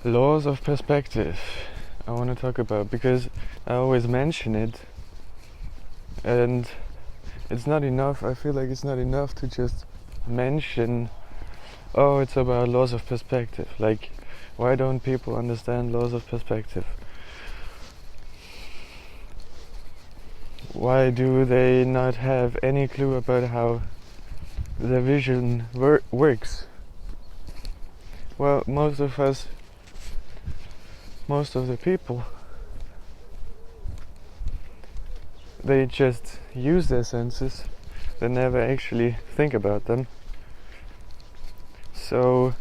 Laws of perspective I want to talk about, because I always mention it, and it's not enough. I feel like it's not enough to just mention, oh, it's about laws of perspective. Like, why don't people understand laws of perspective? Why do they not have any clue about how the vision works? Well, most of the people, they just use their senses. They never actually think about them. So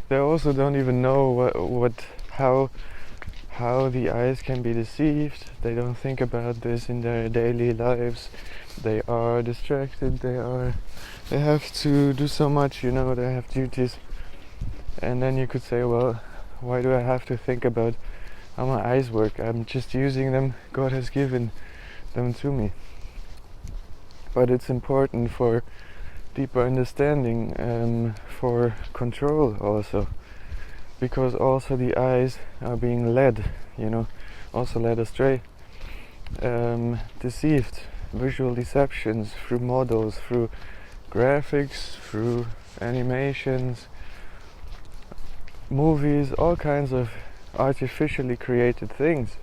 they also don't even know how the eyes can be deceived. They don't think about this in their daily lives. They are distracted. They have to do so much, they have duties. And then you could say, well, why do I have to think about how my eyes work? I'm just using them. God has given them to me. But it's important for deeper understanding, for control also, because also the eyes are being led, also led astray, deceived, visual deceptions through models, through graphics, through animations, movies, all kinds of artificially created things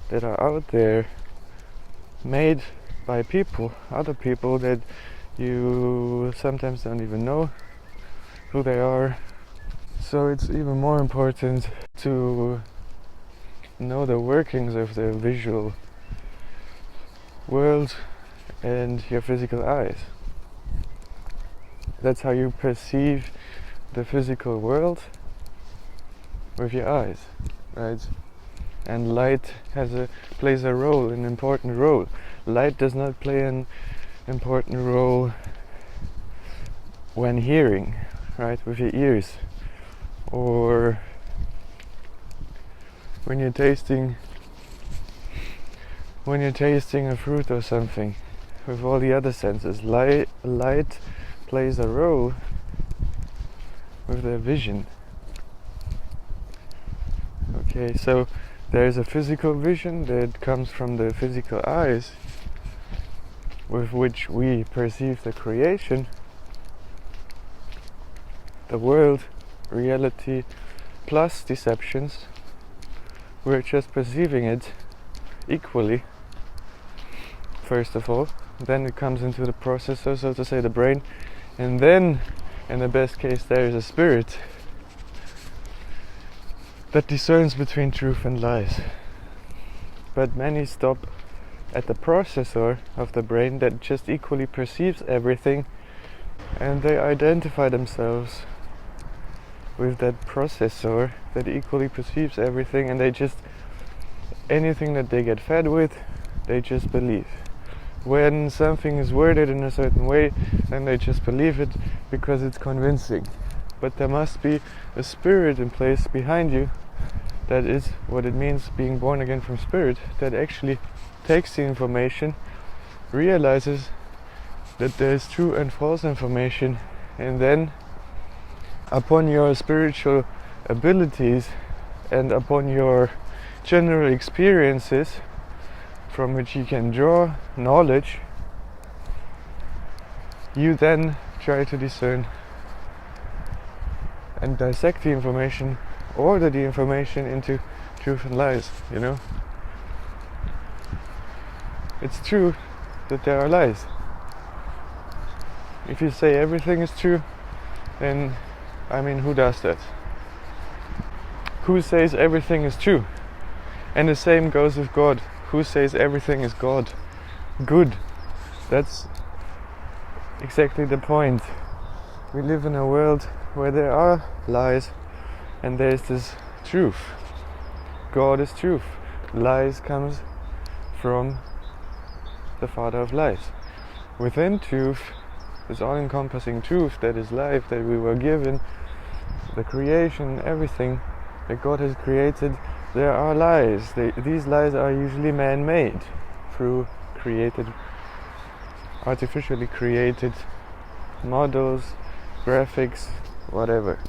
that are out there, made by people, other people that you sometimes don't even know who they are. So it's even more important to know the workings of the visual world and your physical eyes. That's how you perceive the physical world, with your eyes, right? And light plays an important role. Light does not play an important role when hearing, right, with your ears, or when you're tasting a fruit or something, with all the other senses. Light plays a role with their vision. Okay, so there's a physical vision that comes from the physical eyes, with which we perceive the creation, the world, reality, plus deceptions. We're just perceiving it equally, first of all. Then it comes into the processor, so to say, the brain, and then, in the best case, there is a spirit that discerns between truth and lies. But many stop at the processor of the brain that just equally perceives everything, and they identify themselves with that processor that equally perceives everything, and anything that they get fed with, they just believe. When something is worded in a certain way, then they just believe it because it's convincing. But there must be a spirit in place behind you. That is what it means being born again from spirit, that actually takes the information, realizes that there is true and false information, and then upon your spiritual abilities and upon your general experiences from which you can draw knowledge, you then try to discern and dissect the information, order the information into truth and lies, It's true that there are lies. If you say everything is true, then, who does that? Who says everything is true? And the same goes with God. Who says everything is God? Good. That's exactly the point. We live in a world where there are lies, and there's this truth. God is truth. Lies comes from the father of lies. Within truth, this all-encompassing truth that is life, that we were given, the creation, everything that God has created, there are lies. These lies are usually man-made through artificially created models, graphics, whatever.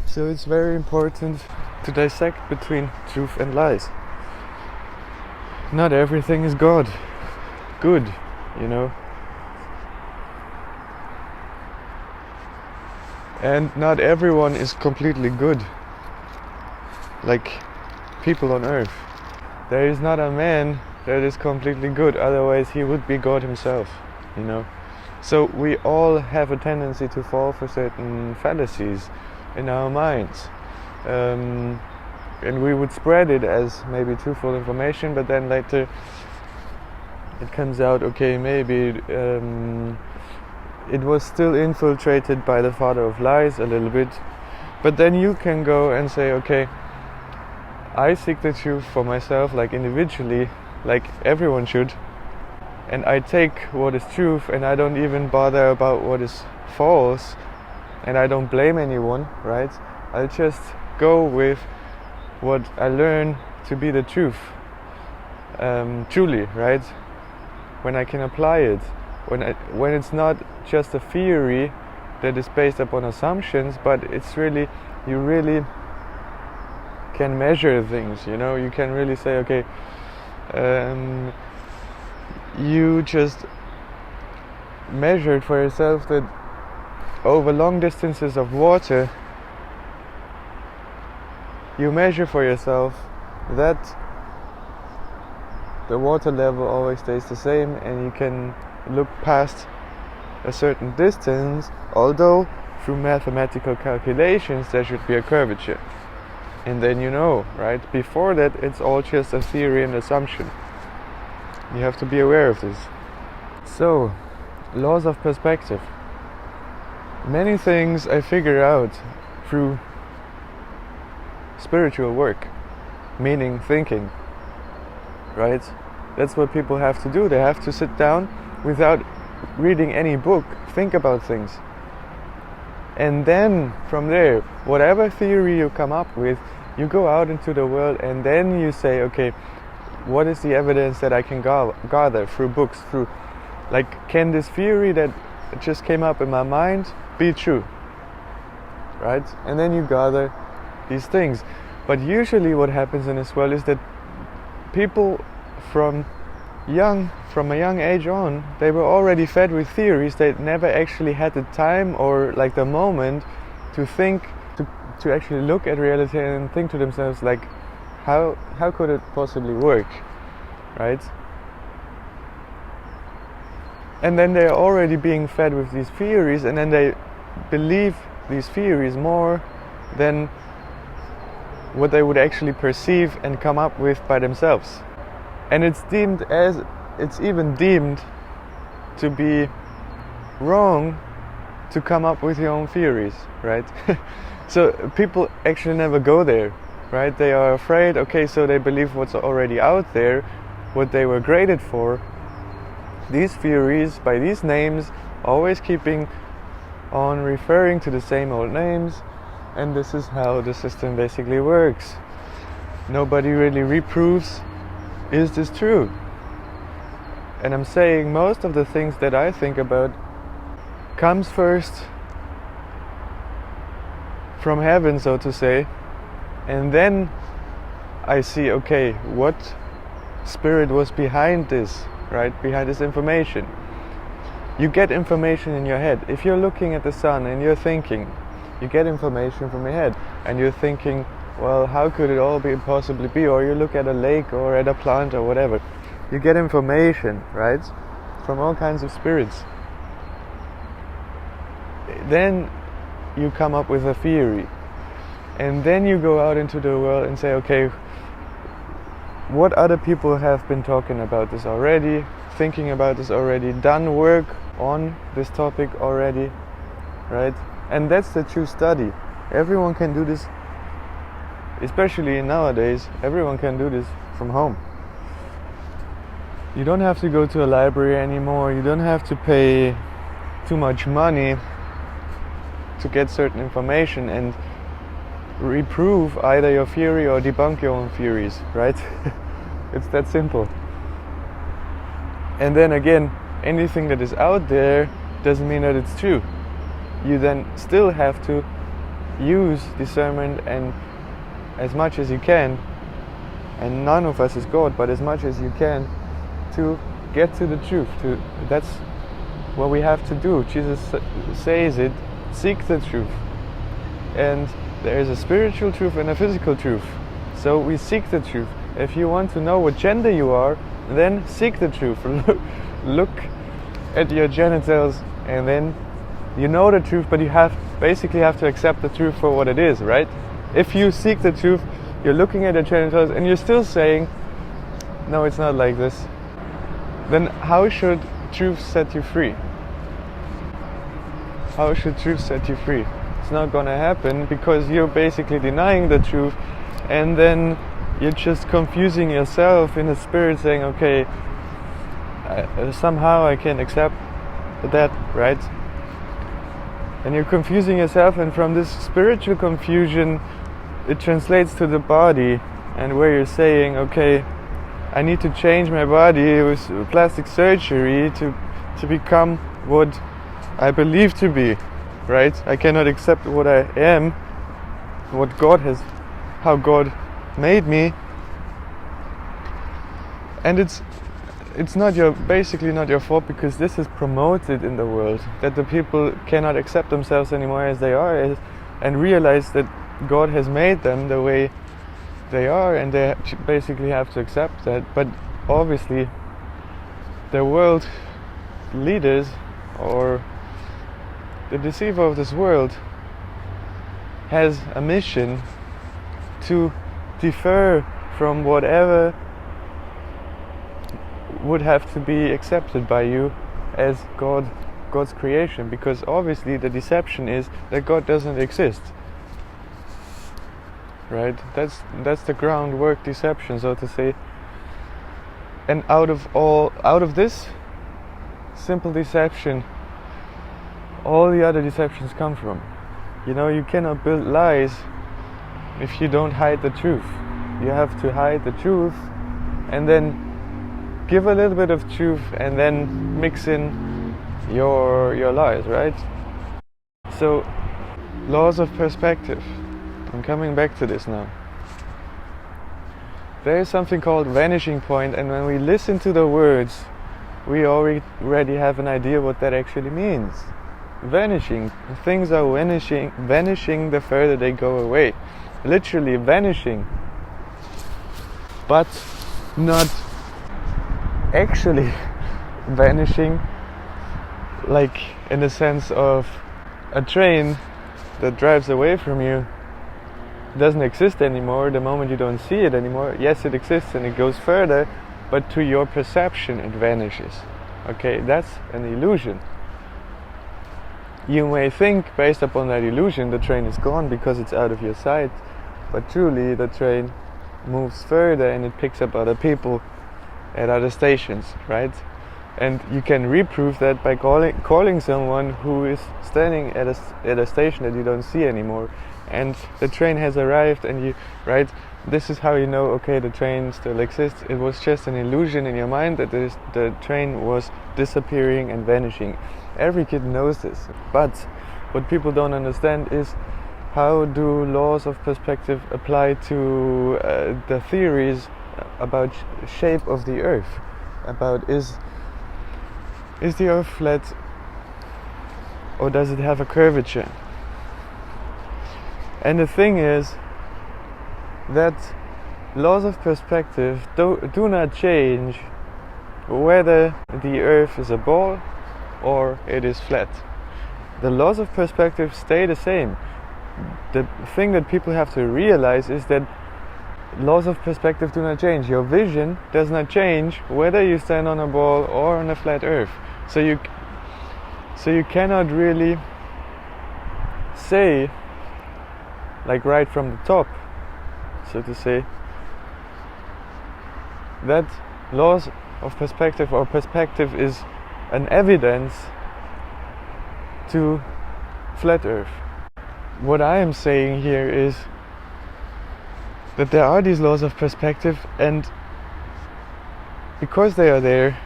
So it's very important to dissect between truth and lies. Not everything is good, you know. And not everyone is completely good, like people on earth. There is not a man that is completely good, otherwise he would be God himself, you know. So we all have a tendency to fall for certain fallacies in our minds. And we would spread it as maybe truthful information, but then later it comes out, okay, maybe it was still infiltrated by the father of lies a little bit. But then you can go and say, okay, I seek the truth for myself, like individually, like everyone should, and I take what is truth and I don't even bother about what is false, and I don't blame anyone, right? I just go with what I learn to be the truth, truly, right? When I can apply it, when it's not just a theory that is based upon assumptions, but it's really, you really can measure things, you know. You can really say, okay, you just measured for yourself that over long distances of water, you measure for yourself that the water level always stays the same, and you can look past a certain distance, although through mathematical calculations there should be a curvature. And then you know, right? Before that, it's all just a theory and assumption. You have to be aware of this. So, laws of perspective. Many things I figure out through spiritual work, meaning thinking, right? That's what people have to do. They have to sit down without reading any book, think about things. And then from there, whatever theory you come up with, you go out into the world and then you say, okay, what is the evidence that I can gather through books, through, like, can this theory that just came up in my mind be true, right? And then you gather these things. But usually what happens in this world is that people from a young age on, they were already fed with theories. They never actually had the time or like the moment to think, to actually look at reality and think to themselves, like, how could it possibly work, right? And then they're already being fed with these theories, and then they believe these theories more than what they would actually perceive and come up with by themselves. And it's even deemed to be wrong to come up with your own theories, right? So people actually never go there, right? They are afraid, okay, so they believe what's already out there, what they were graded for. These theories, by these names, always keeping on referring to the same old names, and this is how the system basically works. Nobody really reproves, is this true? And I'm saying most of the things that I think about comes first from heaven, so to say, and then I see, okay, what spirit was behind this, right? Behind this information. You get information in your head. If you're looking at the sun and you're thinking, you get information from your head, and you're thinking, well, how could it all possibly be? Or you look at a lake or at a plant or whatever. You get information, right? From all kinds of spirits. Then you come up with a theory. And then you go out into the world and say, okay, what other people have been talking about this already, thinking about this already, done work on this topic already, right? And that's the true study. Everyone can do this, especially nowadays, everyone can do this from home. You don't have to go to a library anymore, you don't have to pay too much money to get certain information and reprove either your theory or debunk your own theories, right? It's that simple. And then again, anything that is out there doesn't mean that it's true. You then still have to use discernment and as much as you can, and none of us is God, but as much as you can, to get to the truth. That's what we have to do. Jesus says it, seek the truth. And there is a spiritual truth and a physical truth. So we seek the truth. If you want to know what gender you are, then seek the truth. Look at your genitals, and then you know the truth, but you basically have to accept the truth for what it is, right? If you seek the truth, you're looking at your genitals and you're still saying, no, it's not like this, then how should truth set you free? How should truth set you free? It's not gonna happen, because you're basically denying the truth, and then you're just confusing yourself in the spirit, saying, okay, somehow I can accept that, right? And you're confusing yourself, and from this spiritual confusion it translates to the body, and where you're saying, okay, I need to change my body with plastic surgery to become what I believe to be, right? I cannot accept what I am, what God has, how God made me. And it's basically not your fault, because this is promoted in the world, that the people cannot accept themselves anymore as they are, and realize that God has made them the way they are, and they basically have to accept that. But obviously the world leaders, or the deceiver of this world, has a mission to differ from whatever would have to be accepted by you as God's creation, because obviously the deception is that God doesn't exist, right? That's the groundwork deception, so to say. And out of this simple deception, all the other deceptions come from. You cannot build lies if you don't hide the truth. You have to hide the truth, and then give a little bit of truth, and then mix in your lies, right? So, laws of perspective. I'm coming back to this now. There is something called vanishing point, and when we listen to the words, we already have an idea what that actually means. Vanishing. Things are vanishing the further they go away. Literally vanishing. But not actually vanishing, like in the sense of a train that drives away from you doesn't exist anymore the moment you don't see it anymore. Yes, it exists and it goes further, but to your perception it vanishes. Okay, that's an illusion. You may think, based upon that illusion, the train is gone because it's out of your sight, but truly the train moves further and it picks up other people at other stations, right? And you can reprove that by calling someone who is standing at a station that you don't see anymore, and the train has arrived, and you, right? This is how you know, okay, the train still exists. It was just an illusion in your mind that the train was disappearing and vanishing. Every kid knows this, but what people don't understand is how do laws of perspective apply to the theories about shape of the earth, about is the earth flat or does it have a curvature? And the thing is that laws of perspective do not change whether the earth is a ball or it is flat. The laws of perspective stay the same. The thing that people have to realize is that laws of perspective do not change. Your vision does not change whether you stand on a ball or on a flat earth. So you cannot really say, like right from the top, so to say, that laws of perspective or perspective is an evidence to flat earth. What I am saying here is that there are these laws of perspective, and because they are there,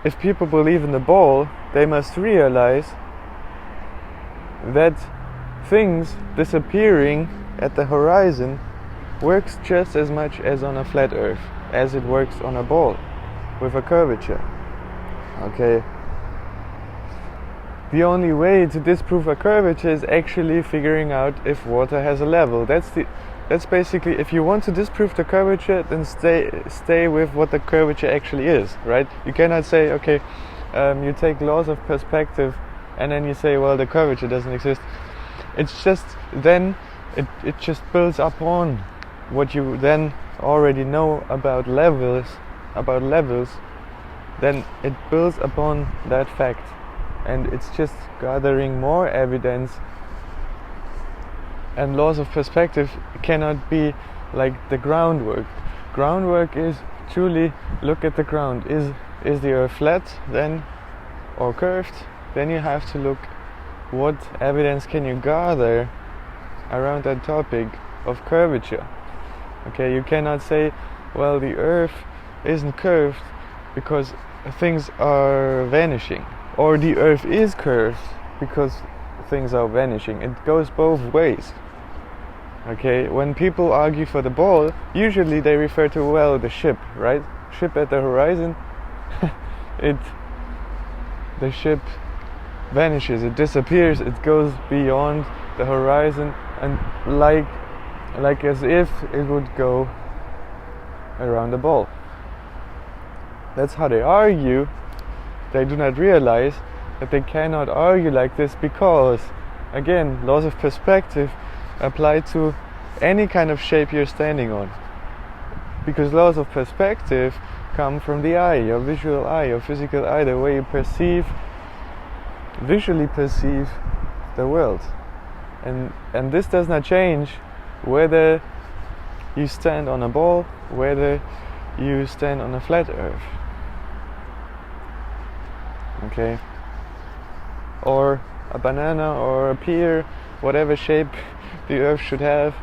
if people believe in the ball, they must realize that things disappearing at the horizon works just as much as on a flat earth as it works on a ball with a curvature. Okay. The only way to disprove a curvature is actually figuring out if water has a level. That's basically, if you want to disprove the curvature, then stay with what the curvature actually is, right? You cannot say, okay, you take laws of perspective and then you say, well, the curvature doesn't exist. It's just then it just builds upon what you then already know about levels. Then it builds upon that fact, and it's just gathering more evidence. And laws of perspective cannot be like the groundwork. Groundwork is truly look at the ground. Is the earth flat then or curved? Then you have to look what evidence can you gather around that topic of curvature. Okay, you cannot say, well, the earth isn't curved because things are vanishing, or the earth is curved because things are vanishing. It goes both ways. Okay, when people argue for the ball, usually they refer to, well, the ship, right? Ship at the horizon. The ship vanishes, it disappears, it goes beyond the horizon, and like as if it would go around the ball. That's how they argue. They do not realize that they cannot argue like this because, again, laws of perspective apply to any kind of shape you're standing on. Because laws of perspective come from the eye, your visual eye, your physical eye, the way you visually perceive the world. And this does not change whether you stand on a ball, whether you stand on a flat earth. Okay? Or a banana or a pear, whatever shape the earth should have.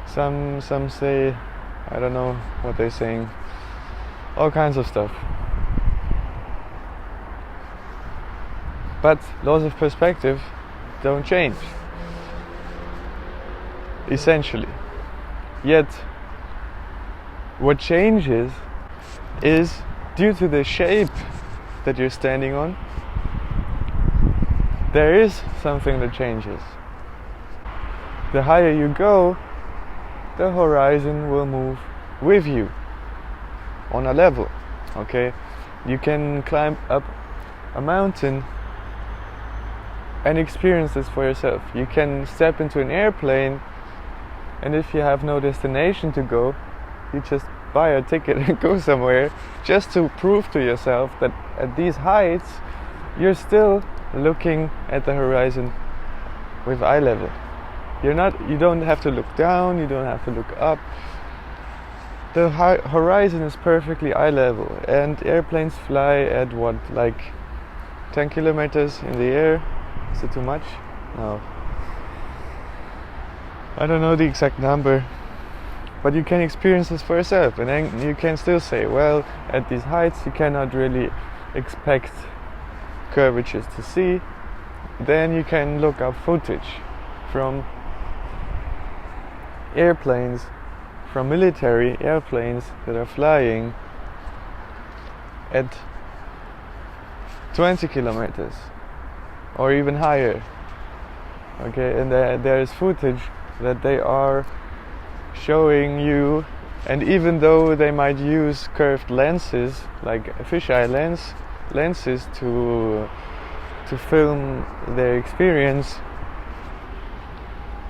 Some say, I don't know what they're saying, all kinds of stuff. But laws of perspective don't change, essentially. Yet what changes is due to the shape that you're standing on. There is something that changes. The higher you go, the horizon will move with you on a level. Okay, you can climb up a mountain and experience this for yourself. You can step into an airplane, and if you have no destination to go, you just buy a ticket and go somewhere, just to prove to yourself that at these heights you're still looking at the horizon with eye level. You don't have to look down, you don't have to look up. The horizon is perfectly eye level, and airplanes fly at what, like 10 kilometers in the air? Is it too much? No. I don't know the exact number, but you can experience this for yourself, and then you can still say, well, at these heights you cannot really expect curvatures to see. Then you can look up footage from airplanes, from military airplanes that are flying at 20 kilometers or even higher. Okay, and there is footage that they are showing you, and even though they might use curved lenses, like fisheye lenses to film their experience,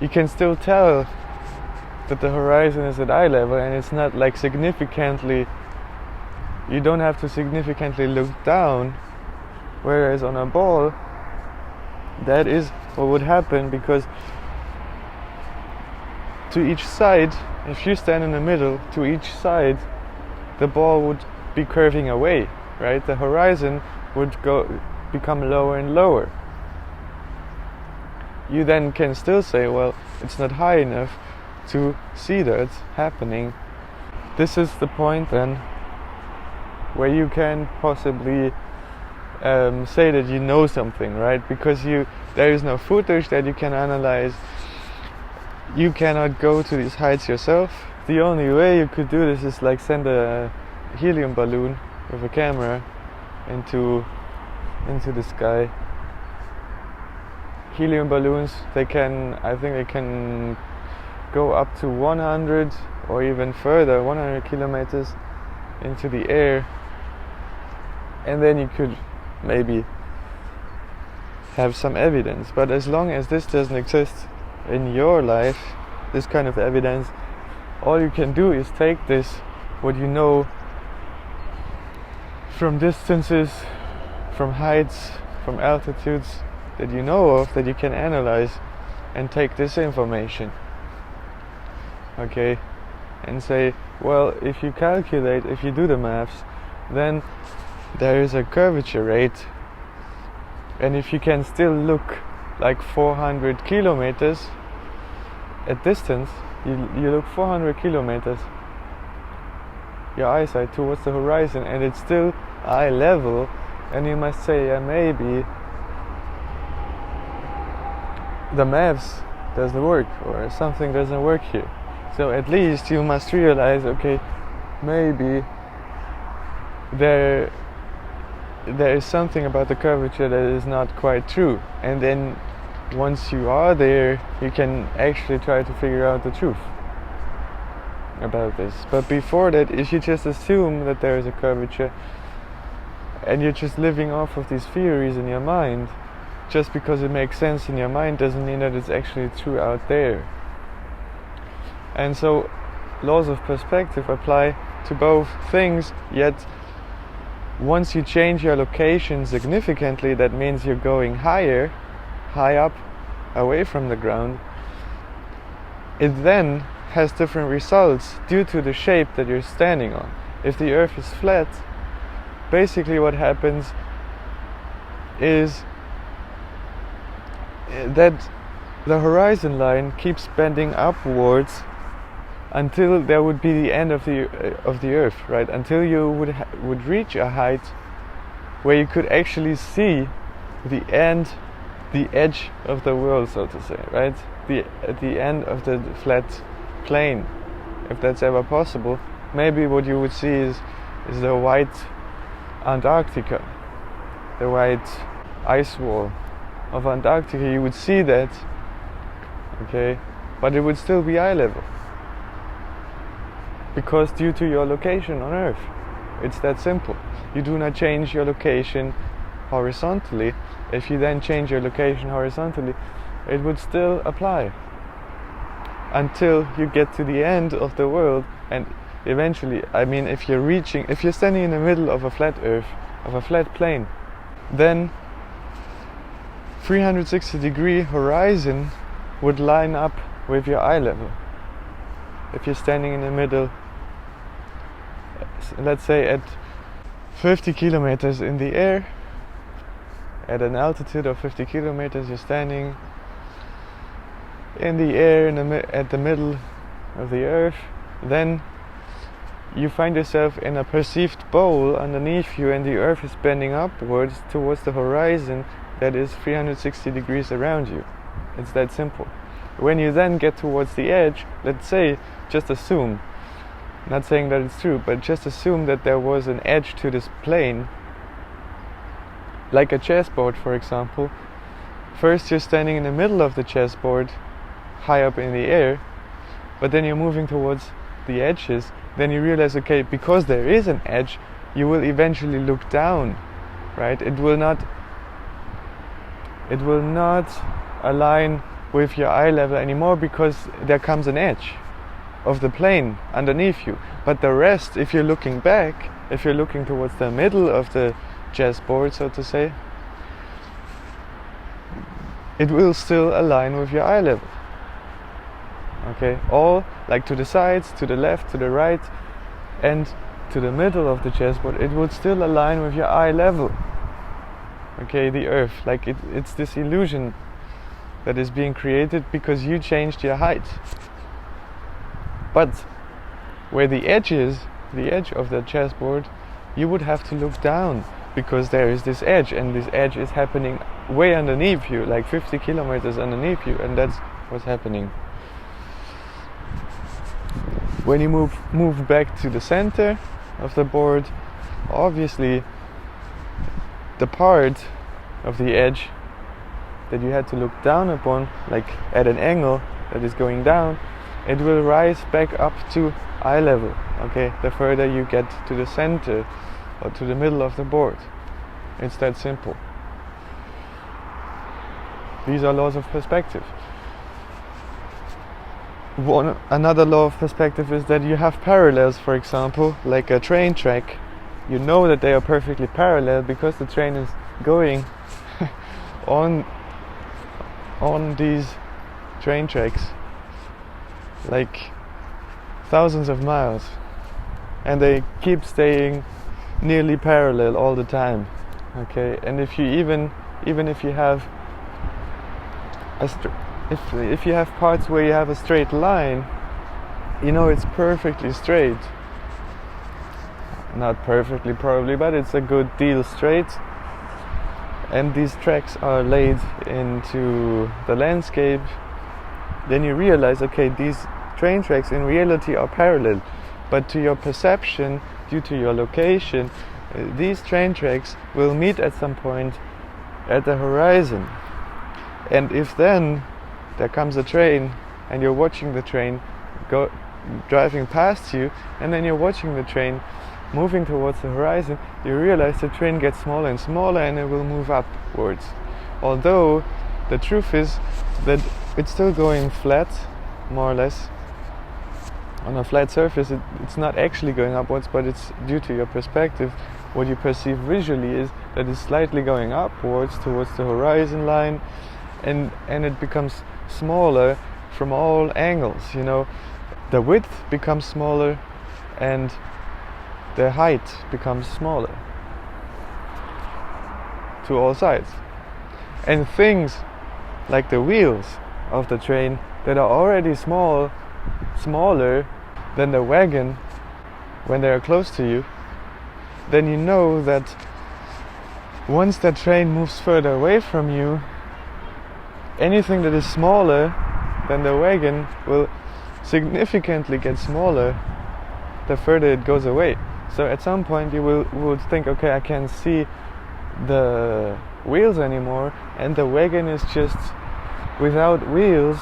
you can still tell that the horizon is at eye level, and it's not like significantly, you don't have to significantly look down, whereas on a ball that is what would happen, because to each side, if you stand in the middle, to each side the ball would be curving away, right? The horizon would become lower and lower. You then can still say, well, it's not high enough to see that happening. This is the point then where you can possibly say that you know something, right? Because there is no footage that you can analyze. You cannot go to these heights yourself. the only way you could do this is like send a helium balloon with a camera into the sky. Helium balloons, I think they can go up to 100 or even further, 100 kilometers into the air, and then you could maybe have some evidence. But as long as this doesn't exist in your life, this kind of evidence, all you can do is take this, what you know from distances, from heights, from altitudes that you know of, that you can analyze, and take this information, okay, and say, well, if you calculate, if you do the maths, then there is a curvature rate, and if you can still look like 400 kilometers at distance, you look 400 kilometers, your eyesight towards the horizon, and it's still eye level, and you must say, yeah, maybe the maths doesn't work, or something doesn't work here. So at least you must realize, okay, maybe there is something about the curvature that is not quite true. And then once you are there, you can actually try to figure out the truth about this. But before that, if you just assume that there is a curvature and you're just living off of these theories in your mind, just because it makes sense in your mind doesn't mean that it's actually true out there. And so laws of perspective apply to both things, yet once you change your location significantly, that means you're going higher, high up, away from the ground. It then has different results due to the shape that you're standing on. If the earth is flat, basically what happens is that the horizon line keeps bending upwards until there would be the end of the earth, right? Until you would reach a height where you could actually see the edge of the world, so to say, right? The end of the flat plane, if that's ever possible. Maybe what you would see is the white Antarctica, the white ice wall of Antarctica. You would see that, okay, but it would still be eye level, because due to your location on Earth, it's that simple. You do not change your location horizontally. If you then change your location horizontally, it would still apply until you get to the end of the world. And eventually, I mean, if you're standing in the middle of a flat Earth, of a flat plane, then 360-degree horizon would line up with your eye level. If you're standing in the middle, let's say at 50 kilometers in the air, at an altitude of 50 kilometers, you're standing in the air at the middle of the earth, then you find yourself in a perceived bowl underneath you, and the earth is bending upwards towards the horizon that is 360 degrees around you. It's that simple. When you then get towards the edge, let's say, just assume, not saying that it's true, but just assume that there was an edge to this plane, like a chessboard, for example. First you're standing in the middle of the chessboard, high up in the air, but then you're moving towards the edges. Then you realize, okay, because there is an edge, you will eventually look down, right? It will not align with your eye level anymore, because there comes an edge of the plane underneath you. But the rest, if you're looking back, if you're looking towards the middle of the chessboard, so to say, it will still align with your eye level. Okay, all like to the sides, to the left, to the right, and to the middle of the chessboard, it would still align with your eye level. Okay, the earth, like it's this illusion that is being created because you changed your height. But where the edge is, the edge of the chessboard, you would have to look down, because there is this edge, and this edge is happening way underneath you, like 50 kilometers underneath you, and that's what's happening. When you move back to the center of the board, obviously the part of the edge that you had to look down upon, like at an angle that is going down, it will rise back up to eye level, okay, the further you get to the center or to the middle of the board. It's that simple. These are laws of perspective. Another law of perspective is that you have parallels, for example, like a train track. You know that they are perfectly parallel because the train is going on these train tracks like thousands of miles, and they keep staying nearly parallel all the time, okay? And if you even if you have if you have parts where you have a straight line, you know it's perfectly straight. Not perfectly probably, but it's a good deal straight. And these tracks are laid into the landscape. Then you realize, okay, these train tracks in reality are parallel, but to your perception, due to your location, these train tracks will meet at some point at the horizon. And if then there comes a train and you're watching the train go driving past you, and then you're watching the train moving towards the horizon, you realize the train gets smaller and smaller and it will move upwards. Although the truth is that it's still going flat, more or less. On a flat surface, it's not actually going upwards, but it's due to your perspective. What you perceive visually is that it's slightly going upwards towards the horizon line, and it becomes smaller from all angles, you know. The width becomes smaller and the height becomes smaller to all sides. And things like the wheels of the train that are already smaller than the wagon when they are close to you, then you know that once the train moves further away from you, anything that is smaller than the wagon will significantly get smaller the further it goes away. So at some point you would think, okay, I can't see the wheels anymore, and the wagon is just without wheels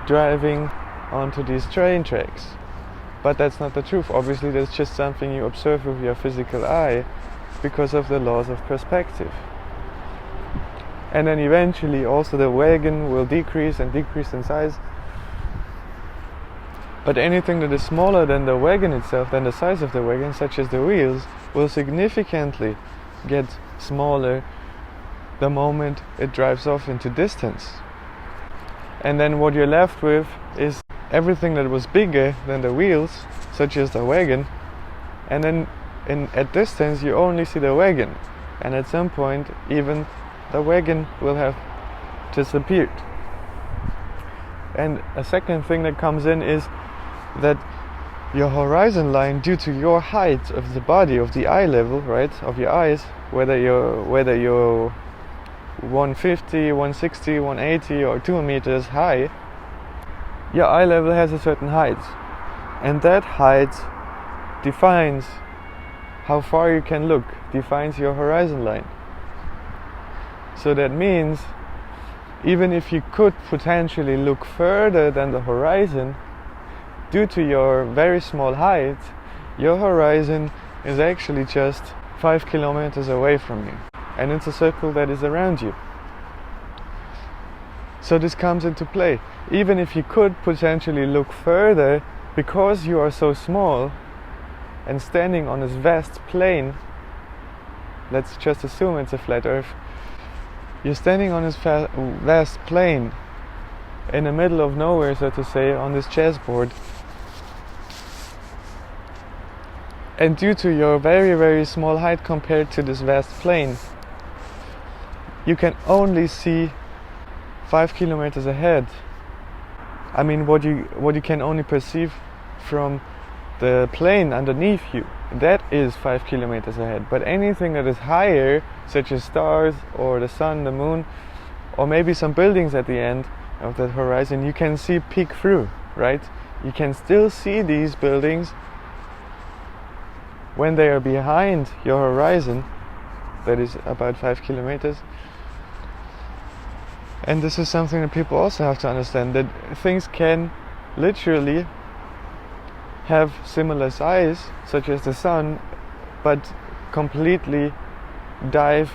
driving onto these train tracks. But that's not the truth. Obviously that's just something you observe with your physical eye because of the laws of perspective. And then eventually also the wagon will decrease and decrease in size. But anything that is smaller than the wagon itself, than the size of the wagon, such as the wheels, will significantly get smaller the moment it drives off into distance. And then what you're left with is everything that was bigger than the wheels, such as the wagon, and then at distance you only see the wagon, and at some point even the wagon will have disappeared. And a second thing that comes in is that your horizon line, due to your height of the body, of the eye level, right, of your eyes, whether you're 150, 160, 180 or 2 meters high, your eye level has a certain height, and that height defines how far you can look, defines your horizon line. So that means even if you could potentially look further than the horizon, due to your very small height, your horizon is actually just 5 kilometers away from you, and it's a circle that is around you. So this comes into play. Even if you could potentially look further, because you are so small and standing on this vast plane, let's just assume it's a flat earth, you're standing on this vast plane in the middle of nowhere, so to say, on this chessboard, and due to your very, very small height compared to this vast plane, you can only see 5 kilometers ahead. I mean, what you can only perceive from the plane underneath you, that is 5 kilometers ahead. But anything that is higher, such as stars or the sun, the moon, or maybe some buildings at the end of that horizon, you can see peek through, right? you can still see these buildings when they are behind your horizon, that is about 5 kilometers. And this is something that people also have to understand, that things can literally have similar size, such as the sun, but completely dive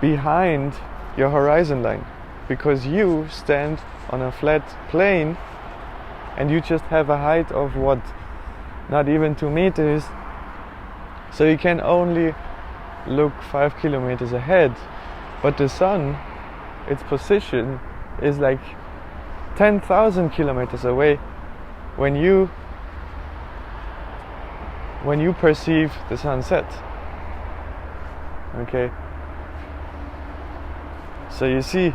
behind your horizon line, because you stand on a flat plane and you just have a height of what, not even 2 meters, so you can only look 5 kilometers ahead. But the sun, its position is like 10,000 kilometers away when you perceive the sunset. Okay, so you see,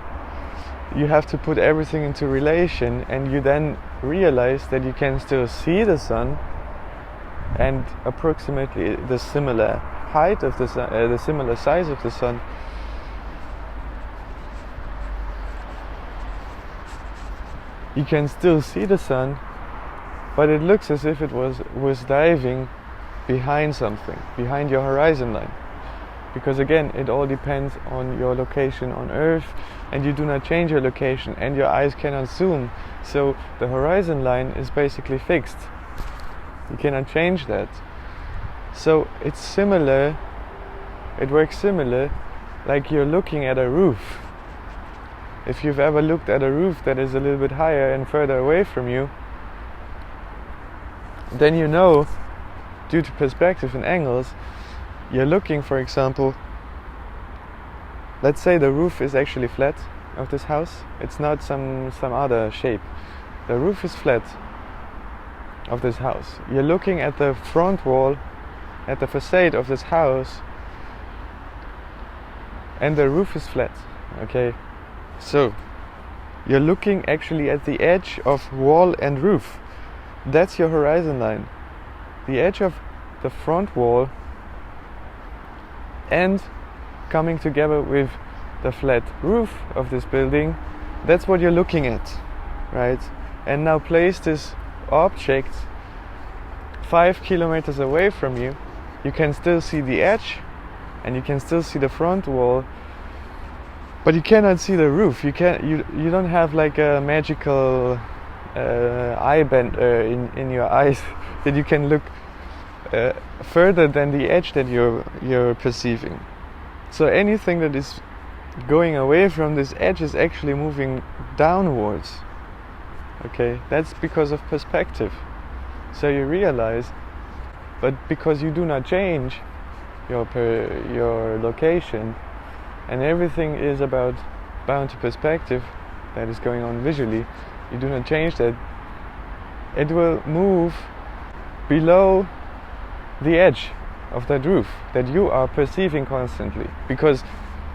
you have to put everything into relation, and you then realize that you can still see the sun and approximately the similar height of the sun, the similar size of the sun. You can still see the sun, but it looks as if it was diving behind something, behind your horizon line. Because again, it all depends on your location on Earth, and you do not change your location, and your eyes cannot zoom. So the horizon line is basically fixed. You cannot change that. So it's similar, it works similar, like you're looking at a roof. If you've ever looked at a roof that is a little bit higher and further away from you, then you know, due to perspective and angles, you're looking, for example, let's say the roof is actually flat of this house. It's not some other shape. The roof is flat of this house. You're looking at the front wall, at the facade of this house, and the roof is flat. Okay, so you're looking actually at the edge of wall and roof. That's your horizon line. The edge of the front wall and coming together with the flat roof of this building, that's what you're looking at, right? And now place this object 5 kilometers away from you. You can still see the edge and you can still see the front wall, but you cannot see the roof. You don't have like a magical eye band in your eyes that you can look further than the edge that you're perceiving. So anything that is going away from this edge is actually moving downwards. Okay, that's because of perspective. So you realize, but because you do not change your location, and everything is bound to perspective that is going on visually, you do not change that, it will move below the edge of that roof that you are perceiving constantly, because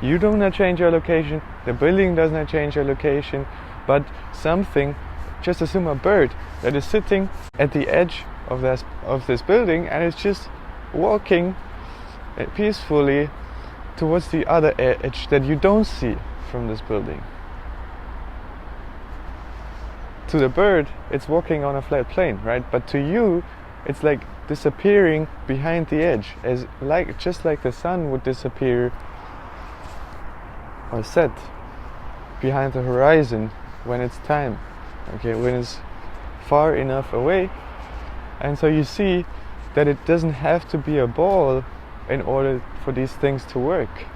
you do not change your location, the building does not change your location, but something, just assume a bird that is sitting at the edge of this building and it's just walking peacefully towards the other edge that you don't see from this building. To the bird, it's walking on a flat plane, right? But to you, it's like disappearing behind the edge, just like the sun would disappear or set behind the horizon when it's time, okay, when it's far enough away. And so you see that it doesn't have to be a ball in order for these things to work.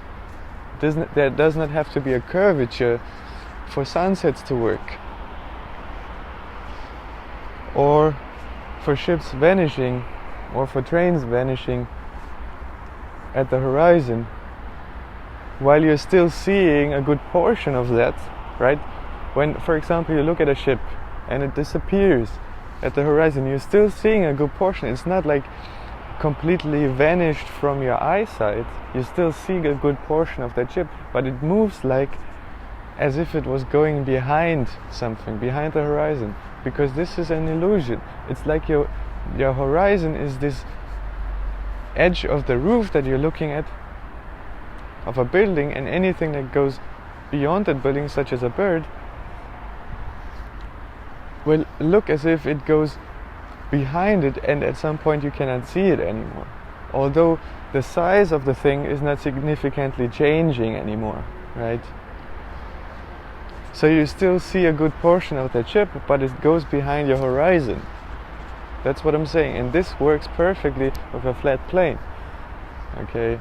There does not have to be a curvature for sunsets to work, or for ships vanishing, or for trains vanishing at the horizon, while you're still seeing a good portion of that, right? When, for example, you look at a ship and it disappears at the horizon, you're still seeing a good portion. It's not like completely vanished from your eyesight. You still see a good portion of that ship, but it moves like as if it was going behind something, behind the horizon, because this is an illusion. It's like your horizon is this edge of the roof that you're looking at of a building, and anything that goes beyond that building, such as a bird, will look as if it goes behind it, and at some point you cannot see it anymore, although the size of the thing is not significantly changing anymore, right? So you still see a good portion of the chip, but it goes behind your horizon. That's what I'm saying, and this works perfectly with a flat plane. Okay.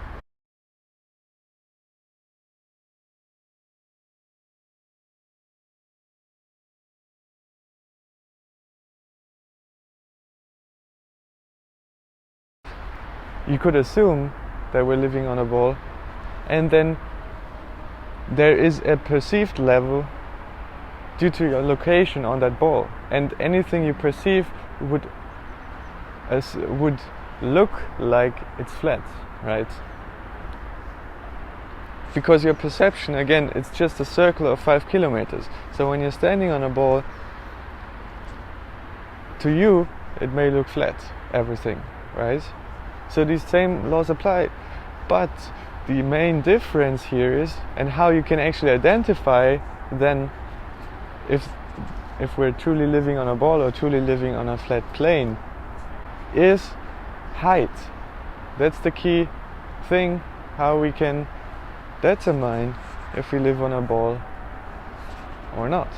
You could assume that we're living on a ball, and then there is a perceived level due to your location on that ball, and anything you perceive would look like it's flat, right? Because your perception, again, it's just a circle of 5 kilometers. So when you're standing on a ball, to you it may look flat, everything, right? So these same laws apply, but the main difference here is, and how you can actually identify then if we're truly living on a ball or truly living on a flat plane, is height. That's the key thing, how we can determine if we live on a ball or not.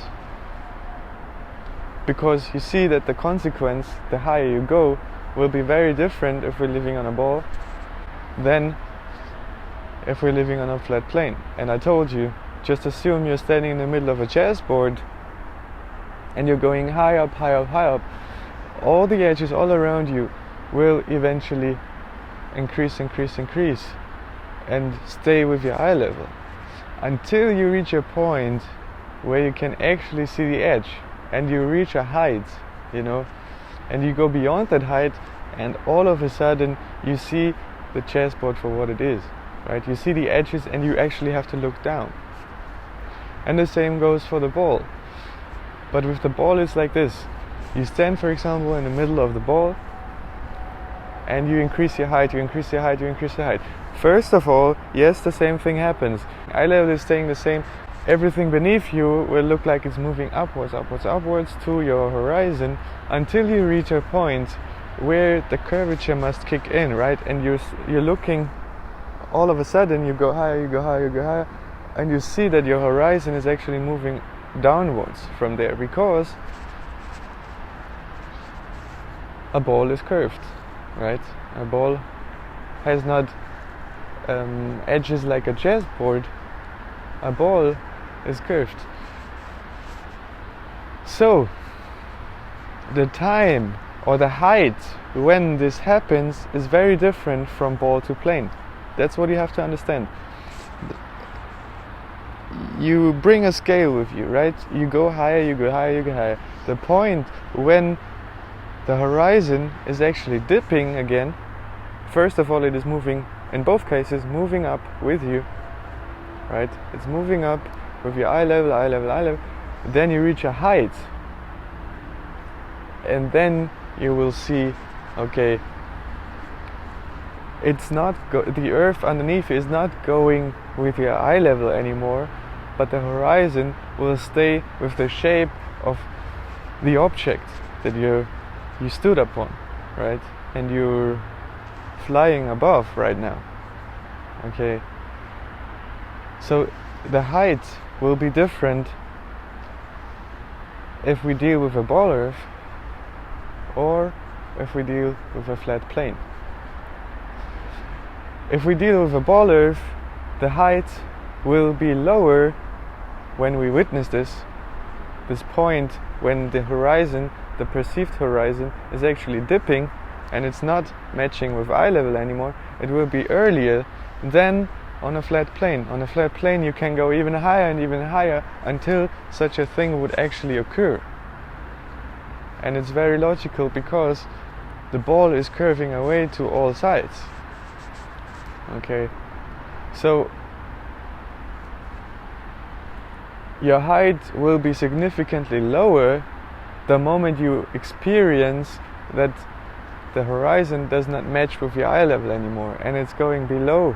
Because you see that the consequence, the higher you go, will be very different if we're living on a ball than if we're living on a flat plane. And I told you, just assume you're standing in the middle of a chessboard and you're going high up, high up, high up. All the edges all around you will eventually increase and stay with your eye level until you reach a point where you can actually see the edge, and you reach a height, you know, and you go beyond that height, and all of a sudden you see the chessboard for what it is, right? You see the edges and you actually have to look down. And the same goes for the ball. But with the ball it's like this. You stand, for example, in the middle of the ball and you increase your height, you increase your height, you increase your height. First of all, yes, the same thing happens. Eye level is staying the same. Everything beneath you will look like it's moving upwards, upwards, upwards to your horizon until you reach a point where the curvature must kick in, right? And you're looking, all of a sudden you go higher, you go higher, you go higher, and you see that your horizon is actually moving downwards from there, because a ball is curved, right? A ball has not edges like a chessboard. A ball is curved. So the time or the height when this happens is very different from ball to plane. That's what you have to understand. You bring a scale with you, right? You go higher, you go higher, you go higher. The point when the horizon is actually dipping again, first of all it is moving, in both cases, moving up with you, right? It's moving up with your eye level, eye level, eye level. Then you reach a height, and then you will see, okay, it's not the earth underneath is not going with your eye level anymore, but the horizon will stay with the shape of the object that you stood upon, right? And you're flying above right now. Okay. So the height will be different if we deal with a ball earth or if we deal with a flat plane. If we deal with a ball earth, the height will be lower when we witness this point when the horizon, the perceived horizon, is actually dipping and it's not matching with eye level anymore. It will be earlier than on a flat plane. On a flat plane you can go even higher and even higher until such a thing would actually occur. And it's very logical because the ball is curving away to all sides. Okay, so your height will be significantly lower the moment you experience that the horizon does not match with your eye level anymore and it's going below,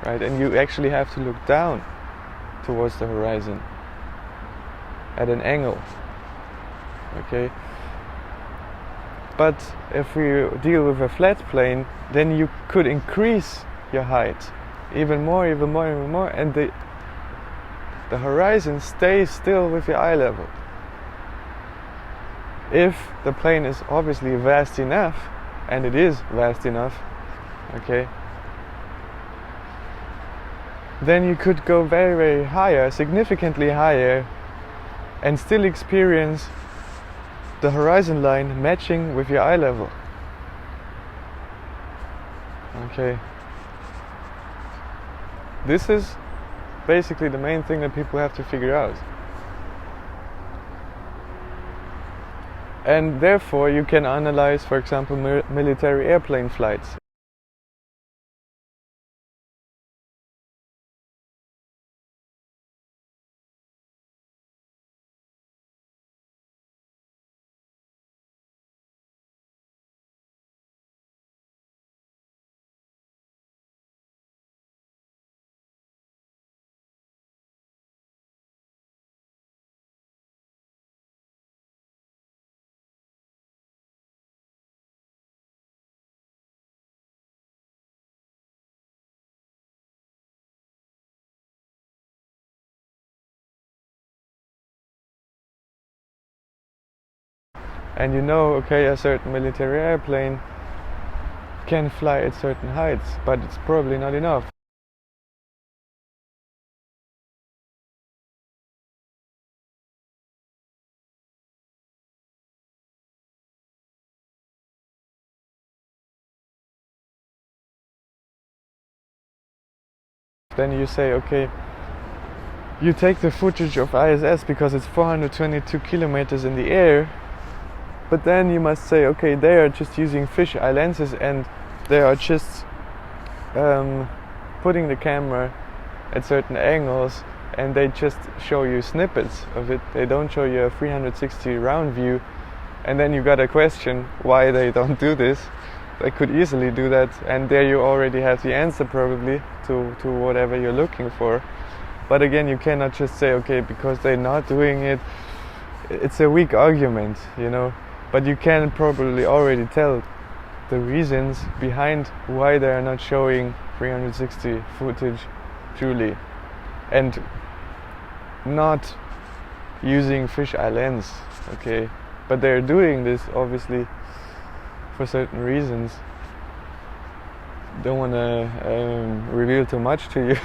right? And you actually have to look down towards the horizon at an angle. okay? But if we deal with a flat plane, then you could increase your height even more, and the horizon stays still with your eye level. If the plane is obviously vast enough, and it is vast enough, okay, then you could go very, very higher, significantly higher, and still experience the horizon line matching with your eye level. Okay. This is basically the main thing that people have to figure out. And therefore you can analyze, for example, military airplane flights. And you know, okay, a certain military airplane can fly at certain heights, but it's probably not enough. Then you say, okay, you take the footage of ISS because it's 422 kilometers in the air, but then you must say, okay, they are just using fisheye lenses and they are just putting the camera at certain angles, and they just show you snippets of it. They don't show you a 360 round view, and then you got a question why they don't do this. They could easily do that, and there you already have the answer probably to whatever you're looking for. But again, you cannot just say, okay, because they're not doing it, it's a weak argument, you know. But you can probably already tell the reasons behind why they are not showing 360 footage truly, and not using fisheye lens, okay. But they're doing this obviously for certain reasons. Don't want to reveal too much to you.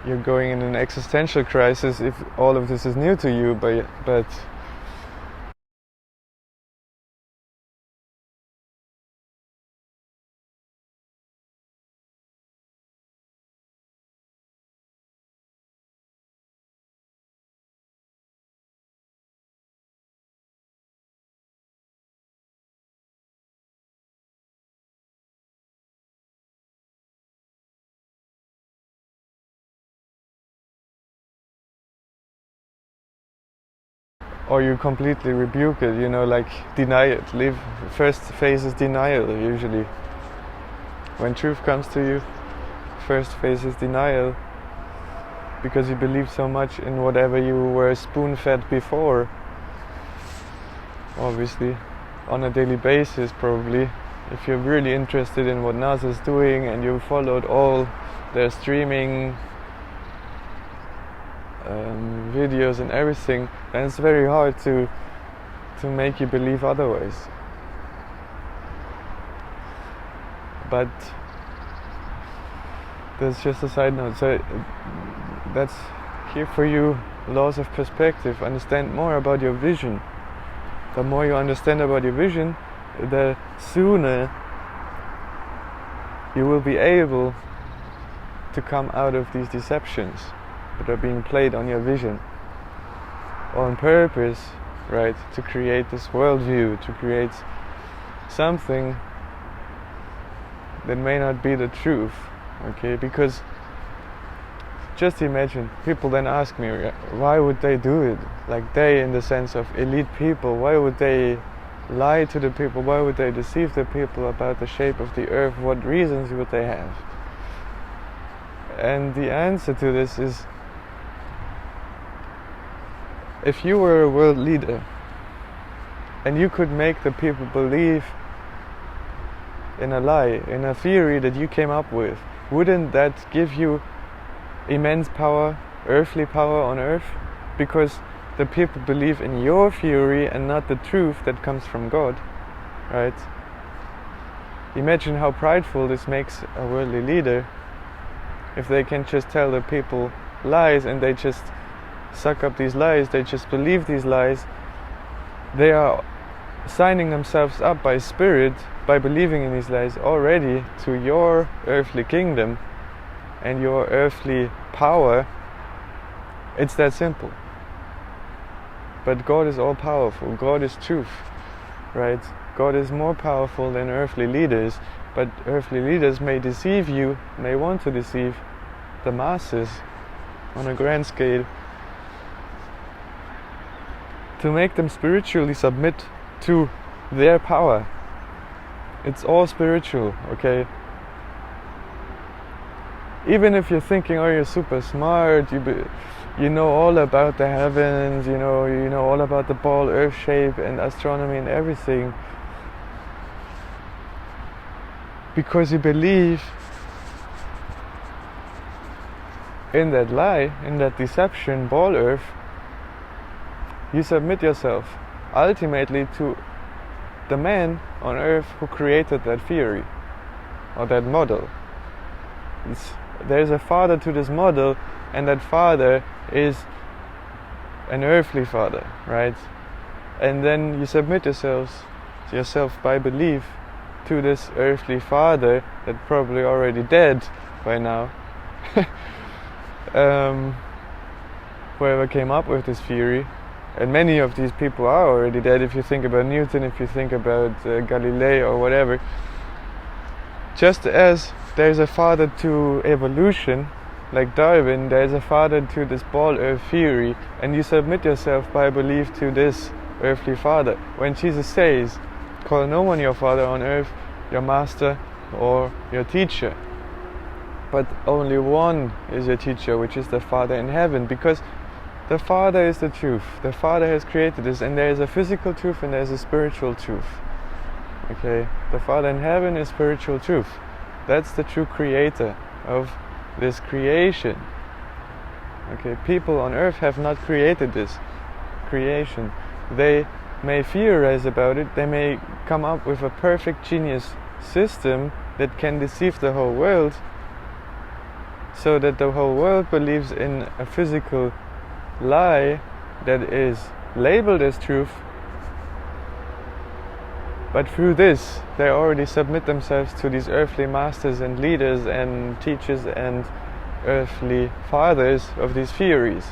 You're going in an existential crisis if all of this is new to you, but or you completely rebuke it, you know, like deny it. First phase is denial usually. When truth comes to you, first phase is denial, because you believe so much in whatever you were spoon-fed before, obviously, on a daily basis probably. If you're really interested in what NASA is doing and you followed all their streaming videos and everything, then it's very hard to make you believe otherwise. But that's just a side note. So that's here for you, laws of perspective. Understand more about your vision. The more you understand about your vision, the sooner you will be able to come out of these deceptions that are being played on your vision on purpose, right? To create this worldview, to create something that may not be the truth, okay? Because just imagine, people then ask me, why would they do it? Like they, in the sense of elite people, why would they lie to the people? Why would they deceive the people about the shape of the earth? What reasons would they have? And the answer to this is if you were a world leader and you could make the people believe in a lie, in a theory that you came up with, wouldn't that give you immense power, earthly power on earth? Because the people believe in your theory and not the truth that comes from God, right? Imagine how prideful this makes a worldly leader if they can just tell the people lies and they just suck up these lies, they just believe these lies. They are signing themselves up by spirit, by believing in these lies already to your earthly kingdom and your earthly power. It's that simple. But God is all powerful. God is truth, right? God is more powerful than earthly leaders, but earthly leaders may deceive you, may want to deceive the masses on a grand scale to make them spiritually submit to their power. It's all spiritual, okay? Even if you're thinking, oh, you're super smart, you know all about the heavens, you know all about the ball earth shape and astronomy and everything, because you believe in that lie, in that deception, ball earth, you submit yourself ultimately to the man on earth who created that theory or that model. There's a father to this model, and that father is an earthly father, right? And then you submit yourself by belief to this earthly father that probably already dead by now. Whoever came up with this theory, and many of these people are already dead. If you think about Newton, if you think about Galileo or whatever, just as there's a father to evolution, like Darwin, there's a father to this ball earth theory, and you submit yourself by belief to this earthly father. When Jesus says, call no one your father on earth, your master or your teacher, but only one is your teacher, which is the Father in heaven, because the Father is the truth. The Father has created this, and there is a physical truth and there is a spiritual truth. Okay, the Father in heaven is spiritual truth. That's the true creator of this creation. Okay, people on earth have not created this creation. They may theorize about it, they may come up with a perfect genius system that can deceive the whole world, so that the whole world believes in a physical lie that is labeled as truth. But through this, they already submit themselves to these earthly masters and leaders and teachers and earthly fathers of these theories.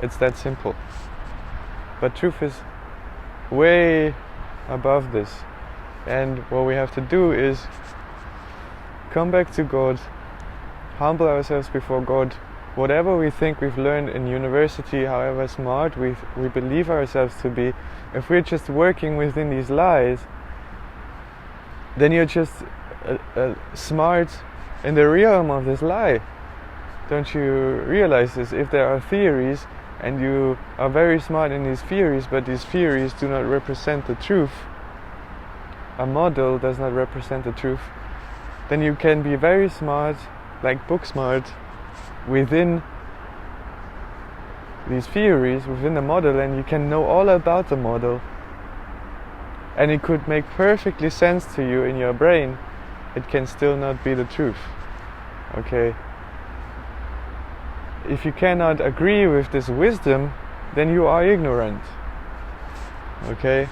It's that simple. But truth is way above this. And what we have to do is come back to God, humble ourselves before God. Whatever we think we've learned in university, however smart we believe ourselves to be, if we're just working within these lies, then you're just smart in the realm of this lie. Don't you realize this? If there are theories and you are very smart in these theories, but these theories do not represent the truth, a model does not represent the truth, then you can be very smart, like book smart, within these theories, within the model, and you can know all about the model, and it could make perfectly sense to you in your brain. It can still not be the truth. Okay? If you cannot agree with this wisdom, then you are ignorant. Okay?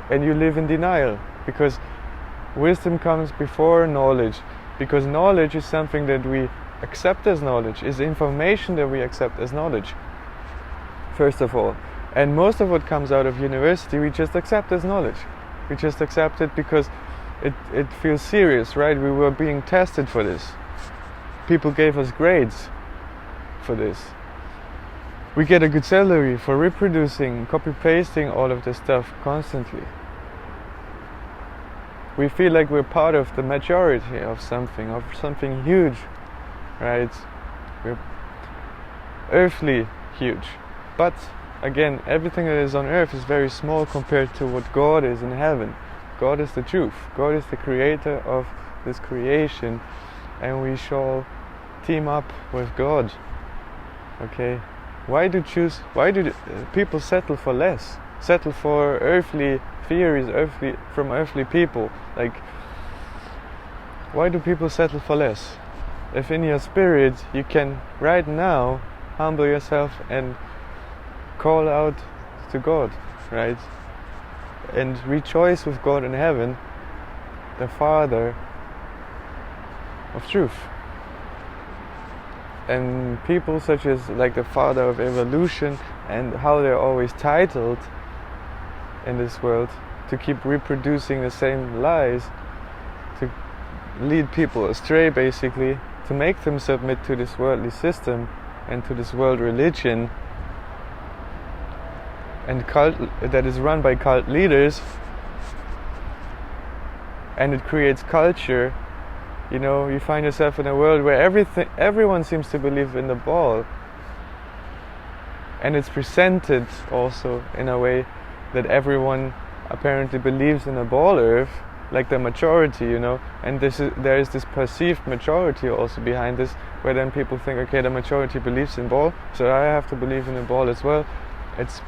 And you live in denial, because wisdom comes before knowledge, because knowledge is something that we accept as knowledge, is information that we accept as knowledge, first of all. And most of what comes out of university we just accept as knowledge. We just accept it because it feels serious, right? We were being tested for this. People gave us grades for this. We get a good salary for reproducing, copy-pasting all of this stuff constantly. We feel like we're part of the majority of something huge, right? We're earthly huge. But again, everything that is on earth is very small compared to what God is in heaven. God is the truth. God is the creator of this creation, and we shall team up with God. Okay, why do people settle for less? Settle for earthly theories, from earthly people? Like, why do people settle for less? If in your spirit you can right now humble yourself and call out to God, right? And rejoice with God in heaven, the Father of truth. And people such as like the Father of evolution, and how they're always titled in this world to keep reproducing the same lies, to lead people astray basically, to make them submit to this worldly system and to this world religion and cult that is run by cult leaders, and it creates culture. You know, you find yourself in a world where everyone seems to believe in the ball, and it's presented also in a way that everyone apparently believes in a ball earth, like the majority, you know, and there is this perceived majority also behind this, where then people think, okay, the majority believes in ball, so I have to believe in the ball as well. It's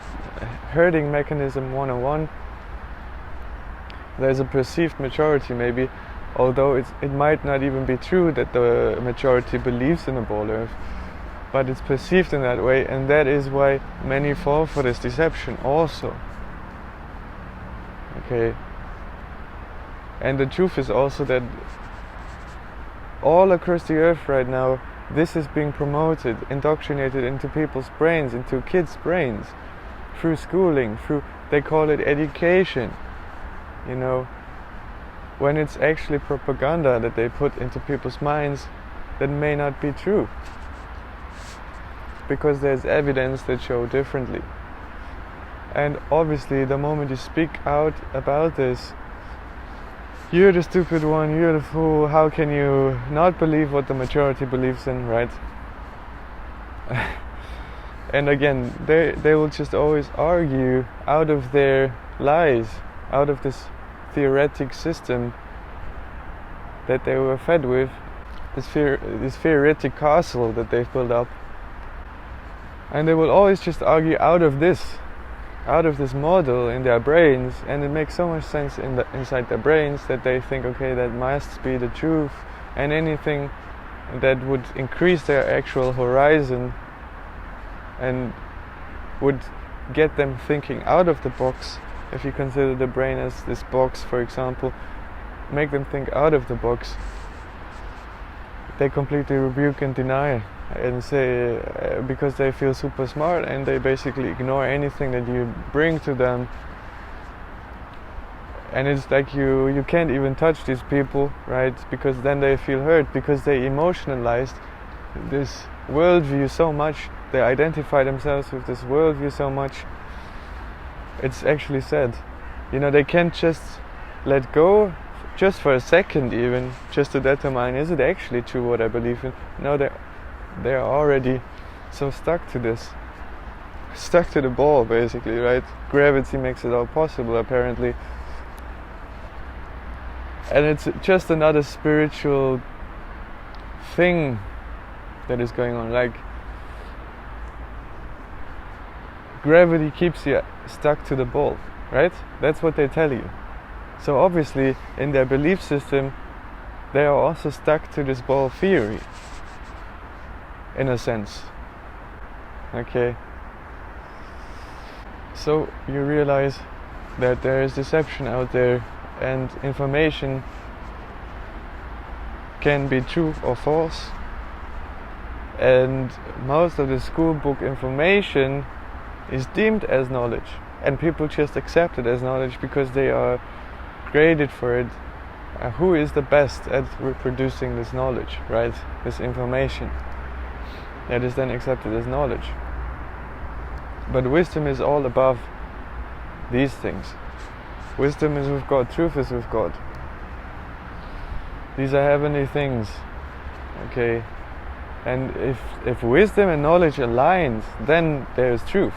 herding mechanism 101. There's a perceived majority maybe, although it might not even be true that the majority believes in a ball earth, but it's perceived in that way, and that is why many fall for this deception also. Okay. And the truth is also that all across the earth right now, this is being promoted, indoctrinated into people's brains, into kids' brains, through schooling, they call it education, you know, when it's actually propaganda that they put into people's minds that may not be true, because there's evidence that show differently. And obviously the moment you speak out about this, you're the stupid one, you're the fool, how can you not believe what the majority believes in, right? And again, they will just always argue out of their lies, out of this theoretic system that they were fed with, this theoretic castle that they've built up. And they will always just argue out of this model in their brains, and it makes so much sense inside their brains that they think, okay, that must be the truth, and anything that would increase their actual horizon and would get them thinking out of the box, if you consider the brain as this box, for example, make them think out of the box, they completely rebuke and deny and say, because they feel super smart, and they basically ignore anything that you bring to them. And it's like you can't even touch these people, right? Because then they feel hurt, because they emotionalized this worldview so much, they identify themselves with this worldview so much. It's actually sad. You know, they can't just let go just for a second, even just to determine, is it actually true what I believe in? No, they're already so stuck to this, stuck to the ball basically, right? Gravity makes it all possible apparently. And it's just another spiritual thing that is going on, like gravity keeps you stuck to the ball, right? That's what they tell you. So obviously in their belief system they are also stuck to this ball theory, in a sense. Okay, so you realize that there is deception out there, and information can be true or false, and most of the school book information is deemed as knowledge, and people just accept it as knowledge because they are graded for it. Who is the best at reproducing this knowledge, right? This information that is then accepted as knowledge. But wisdom is all above these things. Wisdom is with God, truth is with God. These are heavenly things, okay? And if wisdom and knowledge aligns, then there is truth.